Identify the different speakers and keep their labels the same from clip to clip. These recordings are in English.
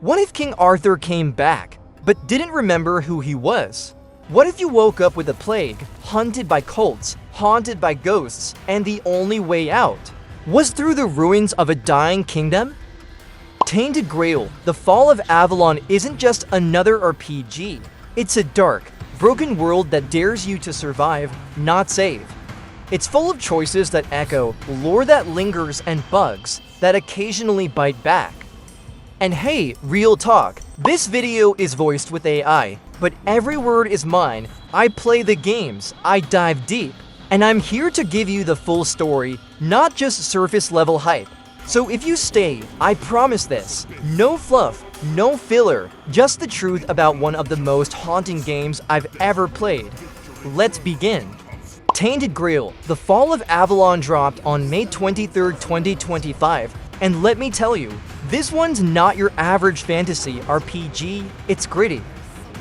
Speaker 1: What if King Arthur came back, but didn't remember who he was? What if you woke up with a plague, hunted by cults, haunted by ghosts, and the only way out was through the ruins of a dying kingdom? Tainted Grail, The Fall of Avalon isn't just another RPG. It's a dark, broken world that dares you to survive, not save. It's full of choices that echo, lore that lingers, and bugs that occasionally bite back. And hey, real talk, this video is voiced with AI, but every word is mine. I play the games, I dive deep, and I'm here to give you the full story, not just surface level hype. So if you stay, I promise this, no fluff, no filler, just the truth about one of the most haunting games I've ever played. Let's begin. Tainted Grail, The Fall of Avalon dropped on May 23, 2025, and let me tell you, this one's not your average fantasy RPG, it's gritty.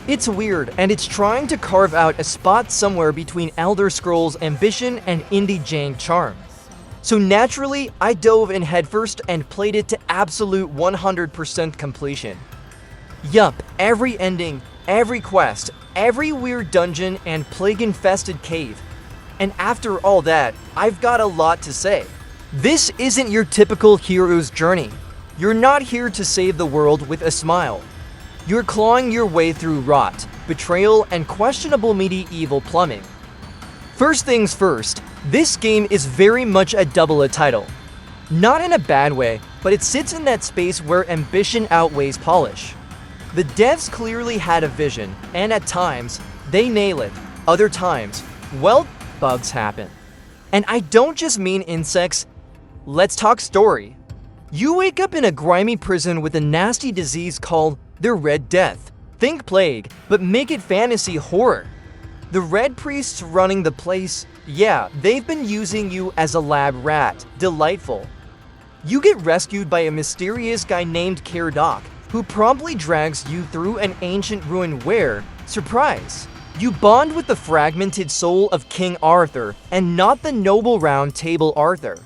Speaker 1: It's weird, and it's trying to carve out a spot somewhere between Elder Scrolls ambition and indie jank charm. So naturally, I dove in headfirst and played it to absolute 100% completion. Yup, every ending, every quest, every weird dungeon and plague-infested cave. And after all that, I've got a lot to say. This isn't your typical hero's journey. You're not here to save the world with a smile. You're clawing your way through rot, betrayal, and questionable medieval plumbing. First things first, this game is very much a double-A title. Not in a bad way, but it sits in that space where ambition outweighs polish. The devs clearly had a vision, and at times, they nail it. Other times, well, bugs happen. And I don't just mean insects. Let's talk story. You wake up in a grimy prison with a nasty disease called the Red Death. Think plague, but make it fantasy horror. The Red Priests running the place, yeah, they've been using you as a lab rat. Delightful. You get rescued by a mysterious guy named Caradoc, who promptly drags you through an ancient ruin where, surprise, you bond with the fragmented soul of King Arthur and not the noble round table Arthur.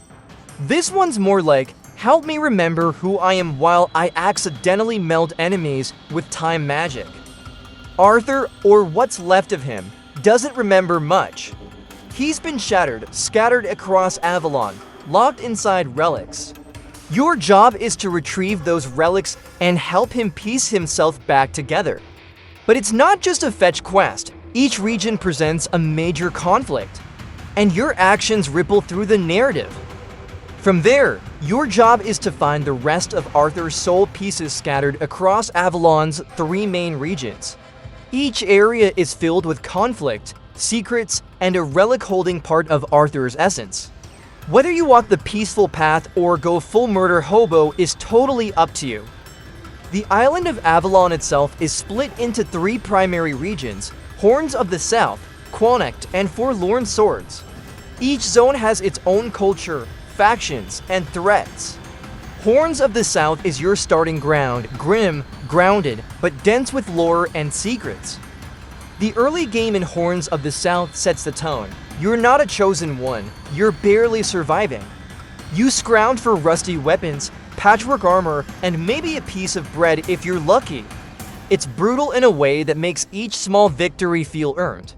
Speaker 1: This one's more like, help me remember who I am while I accidentally meld enemies with time magic. Arthur, or what's left of him, doesn't remember much. He's been shattered, scattered across Avalon, locked inside relics. Your job is to retrieve those relics and help him piece himself back together. But it's not just a fetch quest. Each region presents a major conflict, and your actions ripple through the narrative. From there, your job is to find the rest of Arthur's soul pieces scattered across Avalon's 3 main regions. Each area is filled with conflict, secrets, and a relic holding part of Arthur's essence. Whether you walk the peaceful path or go full murder hobo is totally up to you. The island of Avalon itself is split into 3 primary regions: Horns of the South, Quonict, and Forlorn Swords. Each zone has its own culture, factions, and threats. Horns of the South is your starting ground, grim, grounded, but dense with lore and secrets. The early game in Horns of the South sets the tone. You're not a chosen one, you're barely surviving. You scrounge for rusty weapons, patchwork armor, and maybe a piece of bread if you're lucky. It's brutal in a way that makes each small victory feel earned.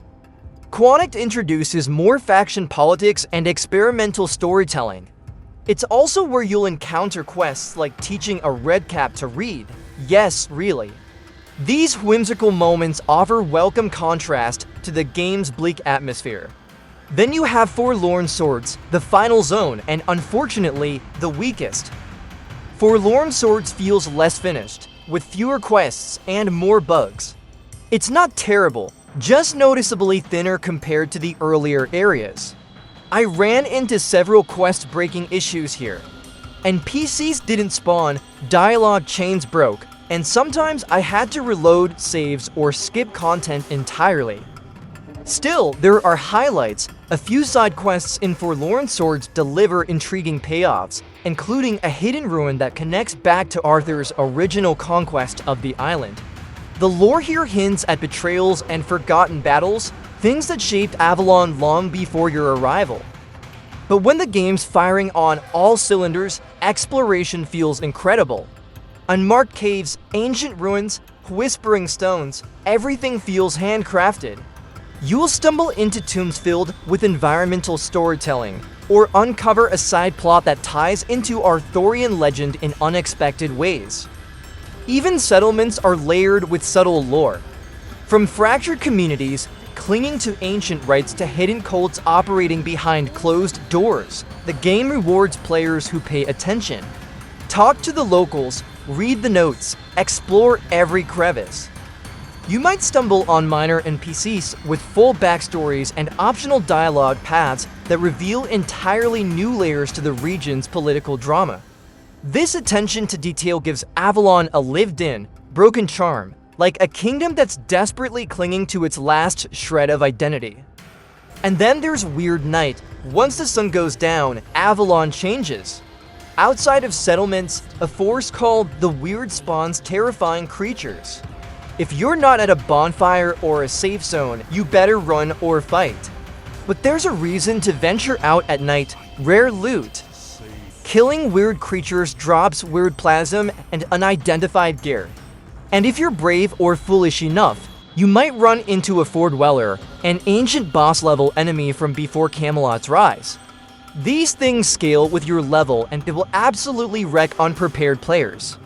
Speaker 1: Quonict introduces more faction politics and experimental storytelling. It's also where you'll encounter quests like teaching a redcap to read. Yes, really. These whimsical moments offer welcome contrast to the game's bleak atmosphere. Then you have Forlorn Swords, the final zone, and unfortunately, the weakest. Forlorn Swords feels less finished, with fewer quests and more bugs. It's not terrible, just noticeably thinner compared to the earlier areas. I ran into several quest-breaking issues here. NPCs didn't spawn, dialogue chains broke, and sometimes I had to reload saves or skip content entirely. Still, there are highlights. A few side quests in Forlorn Swords deliver intriguing payoffs, including a hidden ruin that connects back to Arthur's original conquest of the island. The lore here hints at betrayals and forgotten battles, things that shaped Avalon long before your arrival. But when the game's firing on all cylinders, exploration feels incredible. Unmarked caves, ancient ruins, whispering stones, everything feels handcrafted. You'll stumble into tombs filled with environmental storytelling, or uncover a side plot that ties into Arthurian legend in unexpected ways. Even settlements are layered with subtle lore. From fractured communities clinging to ancient rites to hidden cults operating behind closed doors, the game rewards players who pay attention. Talk to the locals, read the notes, explore every crevice. You might stumble on minor NPCs with full backstories and optional dialogue paths that reveal entirely new layers to the region's political drama. This attention to detail gives Avalon a lived-in, broken charm, like a kingdom that's desperately clinging to its last shred of identity. And then there's Weird Night. Once the sun goes down, Avalon changes. Outside of settlements, a force called the Weird spawns terrifying creatures. If you're not at a bonfire or a safe zone, you better run or fight. But there's a reason to venture out at night: rare loot. Killing weird creatures drops weird plasm and unidentified gear. And if you're brave or foolish enough, you might run into a Ford Dweller, an ancient boss-level enemy from before Camelot's rise. These things scale with your level and it will absolutely wreck unprepared players.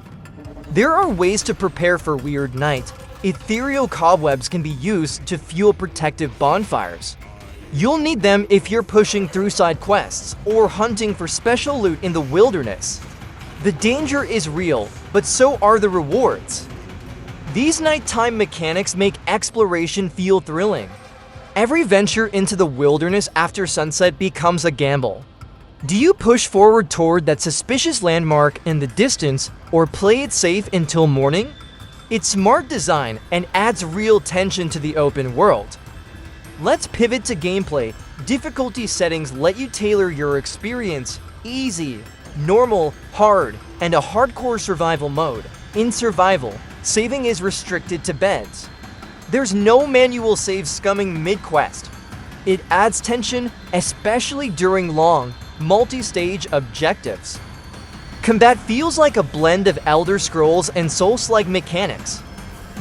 Speaker 1: There are ways to prepare for Weird Night. Ethereal cobwebs can be used to fuel protective bonfires. You'll need them if you're pushing through side quests or hunting for special loot in the wilderness. The danger is real, but so are the rewards. These nighttime mechanics make exploration feel thrilling. Every venture into the wilderness after sunset becomes a gamble. Do you push forward toward that suspicious landmark in the distance or play it safe until morning? It's smart design and adds real tension to the open world. Let's pivot to gameplay. Difficulty settings let you tailor your experience: easy, normal, hard, and a hardcore survival mode. In survival, saving is restricted to beds. There's no manual save scumming mid-quest. It adds tension, especially during long, multi-stage objectives. Combat feels like a blend of Elder Scrolls and Souls-like mechanics.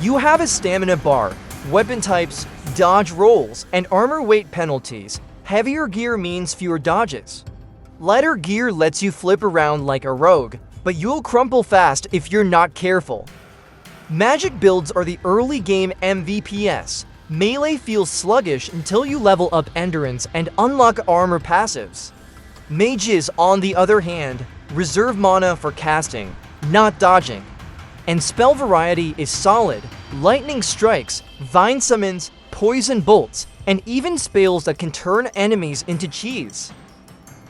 Speaker 1: You have a stamina bar, weapon types, dodge rolls, and armor weight penalties. Heavier gear means fewer dodges. Lighter gear lets you flip around like a rogue, but you'll crumple fast if you're not careful. Magic builds are the early game MVPs. Melee feels sluggish until you level up endurance and unlock armor passives. Mages, on the other hand, reserve mana for casting, not dodging. And spell variety is solid: lightning strikes, vine summons, poison bolts, and even spells that can turn enemies into cheese.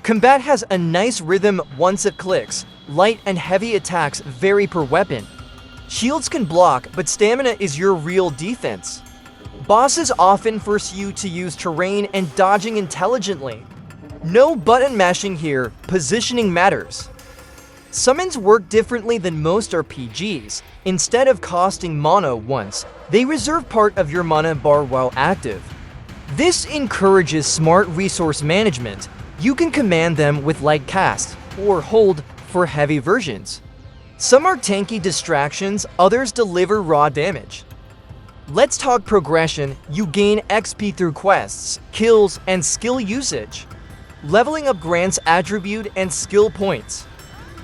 Speaker 1: Combat has a nice rhythm once it clicks. Light and heavy attacks vary per weapon. Shields can block, but stamina is your real defense. Bosses often force you to use terrain and dodging intelligently. No button mashing here, positioning matters. Summons work differently than most RPGs. Instead of costing mana once, they reserve part of your mana bar while active. This encourages smart resource management. You can command them with light cast, or hold for heavy versions. Some are tanky distractions, others deliver raw damage. Let's talk progression. You gain XP through quests, kills, and skill usage. Leveling up grants attribute and skill points.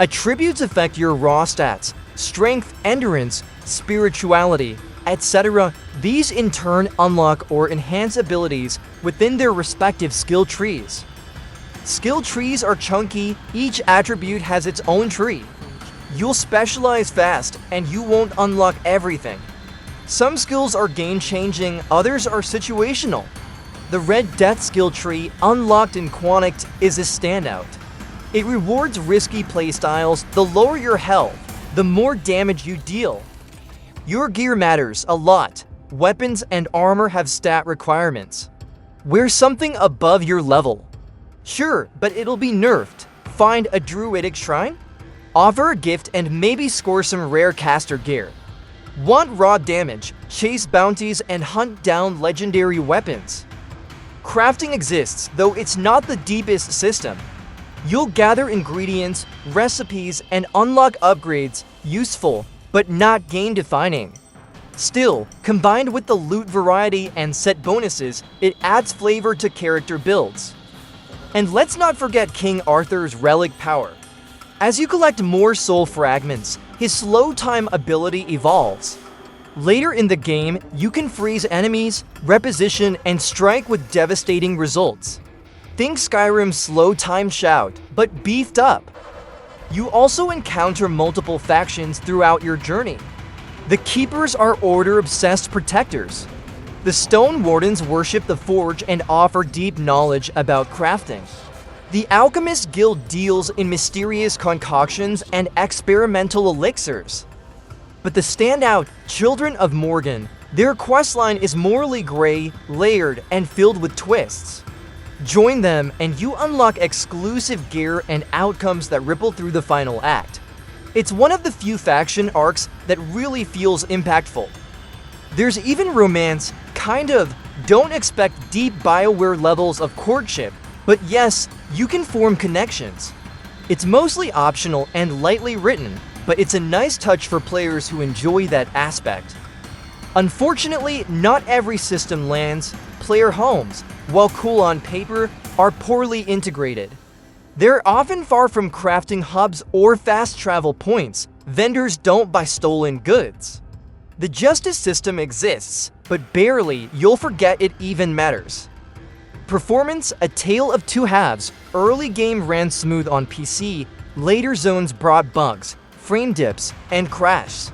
Speaker 1: Attributes affect your raw stats: strength, endurance, spirituality, etc. These in turn unlock or enhance abilities within their respective skill trees. Skill trees are chunky, each attribute has its own tree. You'll specialize fast, and you won't unlock everything. Some skills are game-changing, others are situational. The Red Death skill tree, unlocked in Quantict, is a standout. It rewards risky playstyles. The lower your health, the more damage you deal. Your gear matters a lot. Weapons and armor have stat requirements. Wear something above your level. Sure, but it'll be nerfed. Find a druidic shrine? Offer a gift and maybe score some rare caster gear. Want raw damage? Chase bounties and hunt down legendary weapons. Crafting exists, though it's not the deepest system. You'll gather ingredients, recipes, and unlock upgrades, useful, but not game-defining. Still, combined with the loot variety and set bonuses, it adds flavor to character builds. And let's not forget King Arthur's relic power. As you collect more soul fragments, his slow time ability evolves. Later in the game, you can freeze enemies, reposition, and strike with devastating results. Think Skyrim's slow time shout, but beefed up. You also encounter multiple factions throughout your journey. The Keepers are order-obsessed protectors. The Stone Wardens worship the forge and offer deep knowledge about crafting. The Alchemist Guild deals in mysterious concoctions and experimental elixirs. But the standout, Children of Morgan, their questline is morally gray, layered, and filled with twists. Join them and you unlock exclusive gear and outcomes that ripple through the final act. It's one of the few faction arcs that really feels impactful. There's even romance, kind of. Don't expect deep BioWare levels of courtship, but yes, you can form connections. It's mostly optional and lightly written, but it's a nice touch for players who enjoy that aspect. Unfortunately, not every system lands. Player homes, while cool on paper, are poorly integrated. They're often far from crafting hubs or fast travel points. Vendors don't buy stolen goods. The justice system exists, but barely. You'll forget it even matters. Performance, a tale of two halves. Early game ran smooth on PC, later zones brought bugs, frame dips, and crashes.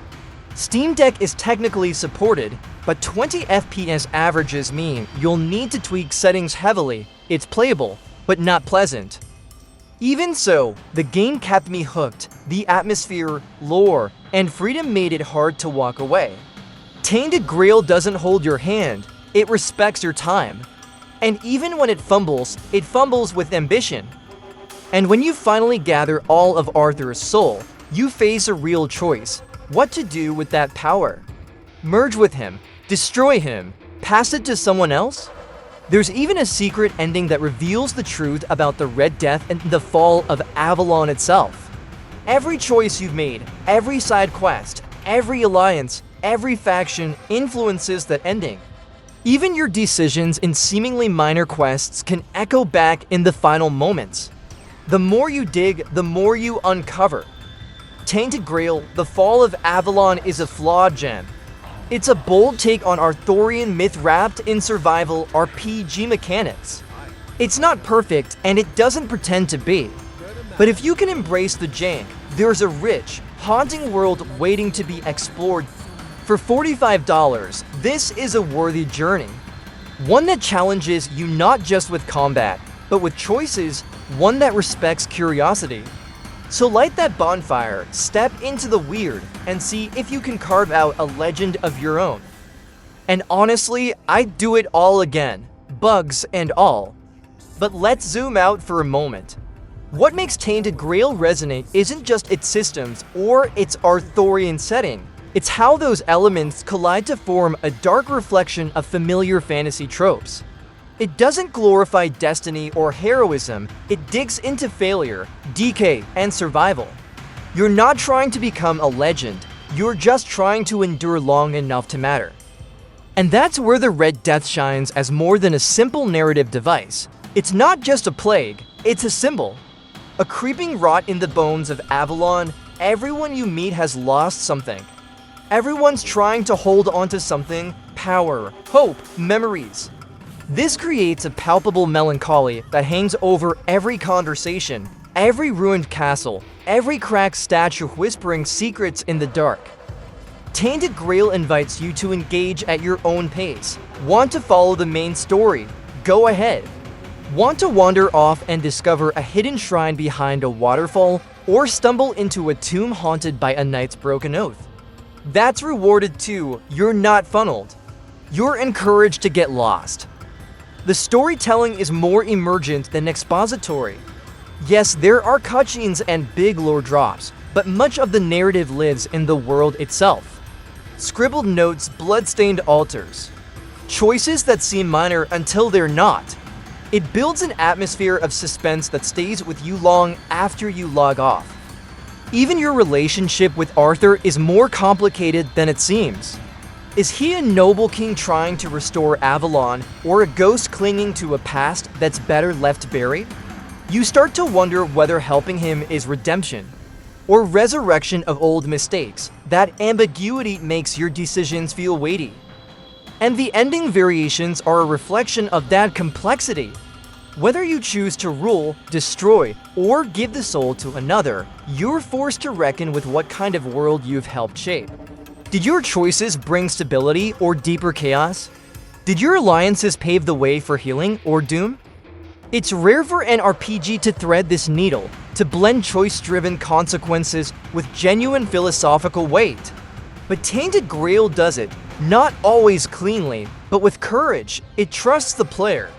Speaker 1: Steam Deck is technically supported, but 20 FPS averages mean you'll need to tweak settings heavily. It's playable, but not pleasant. Even so, the game kept me hooked. The atmosphere, lore, and freedom made it hard to walk away. Tainted Grail doesn't hold your hand, it respects your time. And even when it fumbles with ambition. And when you finally gather all of Arthur's soul, you face a real choice: what to do with that power. Merge with him, destroy him, pass it to someone else? There's even a secret ending that reveals the truth about the Red Death and the Fall of Avalon itself. Every choice you've made, every side quest, every alliance, every faction influences that ending. Even your decisions in seemingly minor quests can echo back in the final moments. The more you dig, the more you uncover. Tainted Grail, The Fall of Avalon is a flawed gem. It's a bold take on Arthurian myth wrapped in survival RPG mechanics. It's not perfect, and it doesn't pretend to be. But if you can embrace the jank, there's a rich, haunting world waiting to be explored. For $45, this is a worthy journey. One that challenges you not just with combat, but with choices, one that respects curiosity. So light that bonfire, step into the weird, and see if you can carve out a legend of your own. And honestly, I'd do it all again, bugs and all. But let's zoom out for a moment. What makes Tainted Grail resonate isn't just its systems or its Arthurian setting. It's how those elements collide to form a dark reflection of familiar fantasy tropes. It doesn't glorify destiny or heroism, it digs into failure, decay, and survival. You're not trying to become a legend, you're just trying to endure long enough to matter. And that's where the Red Death shines as more than a simple narrative device. It's not just a plague, it's a symbol. A creeping rot in the bones of Avalon, everyone you meet has lost something. Everyone's trying to hold onto something: power, hope, memories. This creates a palpable melancholy that hangs over every conversation, every ruined castle, every cracked statue whispering secrets in the dark. Tainted Grail invites you to engage at your own pace. Want to follow the main story? Go ahead. Want to wander off and discover a hidden shrine behind a waterfall, or stumble into a tomb haunted by a knight's broken oath? That's rewarded too. You're not funneled. You're encouraged to get lost. The storytelling is more emergent than expository. Yes, there are cutscenes and big lore drops, but much of the narrative lives in the world itself. Scribbled notes, blood-stained altars. Choices that seem minor until they're not. It builds an atmosphere of suspense that stays with you long after you log off. Even your relationship with Arthur is more complicated than it seems. Is he a noble king trying to restore Avalon, or a ghost clinging to a past that's better left buried? You start to wonder whether helping him is redemption, or resurrection of old mistakes. That ambiguity makes your decisions feel weighty. And the ending variations are a reflection of that complexity. Whether you choose to rule, destroy, or give the soul to another, you're forced to reckon with what kind of world you've helped shape. Did your choices bring stability or deeper chaos? Did your alliances pave the way for healing or doom? It's rare for an RPG to thread this needle, to blend choice-driven consequences with genuine philosophical weight. But Tainted Grail does it, not always cleanly, but with courage. It trusts the player.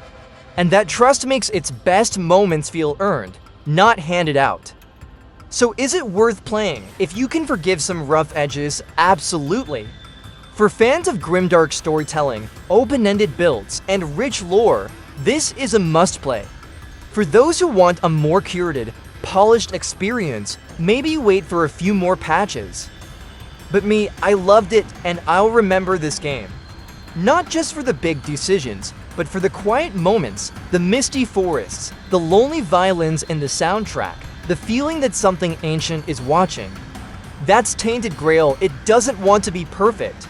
Speaker 1: And that trust makes its best moments feel earned, not handed out. So is it worth playing? If you can forgive some rough edges, absolutely. For fans of grimdark storytelling, open-ended builds, and rich lore, this is a must-play. For those who want a more curated, polished experience, maybe wait for a few more patches. But me, I loved it, and I'll remember this game. Not just for the big decisions, but for the quiet moments, the misty forests, the lonely violins in the soundtrack, the feeling that something ancient is watching. That's Tainted Grail. It doesn't want to be perfect.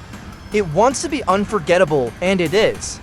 Speaker 1: It wants to be unforgettable, and it is.